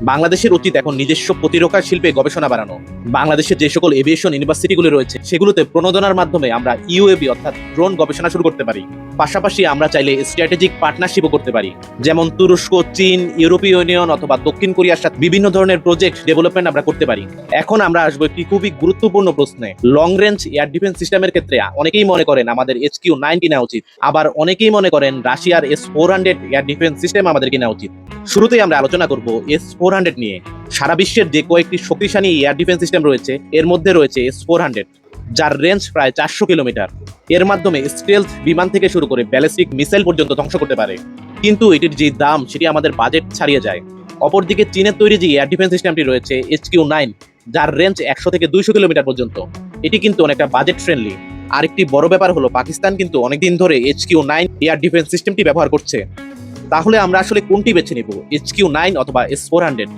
বাংলাদেশের উচিত এখন নিজস্ব প্রতিরক্ষা শিল্পে গবেষণা বাড়ানো। বাংলাদেশের যে সকল এভিয়েশন ইউনিভার্সিটিগুলো রয়েছে সেগুলোতে প্রণোদনার মাধ্যমে আমরা ইউএভি অর্থাৎ ড্রোন গবেষণা শুরু করতে পারি। পাশাপাশি আমরা চাইলে স্ট্র্যাটেজিক পার্টনারশিপও করতে পারি, যেমন তুরস্ক, চীন, ইউরোপীয় ইউনিয়ন অথবা দক্ষিণ কোরিয়ার সাথে বিভিন্ন ধরনের প্রজেক্ট ডেভেলপমেন্ট আমরা করতে পারি। এখন আমরা আসবো একটি খুবই গুরুত্বপূর্ণ প্রশ্নে। লং রেঞ্জ এয়ার ডিফেন্স সিস্টেমের ক্ষেত্রে অনেকেই মনে করেন আমাদের HQ-90 নেওয়া উচিত, আবার অনেকেই মনে করেন রাশিয়ার S-400 এয়ার ডিফেন্স সিস্টেম আমাদের কেনা উচিত। শুরুতেই আমরা আলোচনা করব S-400 নিয়ে। সারা বিশ্বের যে কয়েকটি শক্তিশালী এয়ার ডিফেন্স সিস্টেম রয়েছে এর মধ্যে রয়েছে S-400, যার রেঞ্জ প্রায় 400 কিলোমিটার। এর মাধ্যমে স্টেলথ বিমান থেকে শুরু করে ব্যালিস্টিক মিসাইল পর্যন্ত ধ্বংস করতে পারে, কিন্তু এটির যে দাম সেটি আমাদের বাজেট ছাড়িয়ে যায়। অপরদিকে চীনের তৈরি যে এয়ার ডিফেন্স সিস্টেমটি রয়েছে HQ-9, যার রেঞ্জ 100 থেকে 200 কিলোমিটার পর্যন্ত, এটি কিন্তু অনেকটা বাজেট ফ্রেন্ডলি। আরেকটি বড় ব্যাপার হলো পাকিস্তান কিন্তু অনেকদিন ধরে HQ-9 এয়ার ডিফেন্স সিস্টেমটি ব্যবহার করছে। তাহলে আমরা আসলে কোনটি বেছে নিব, HQ-9 অথবা S-400?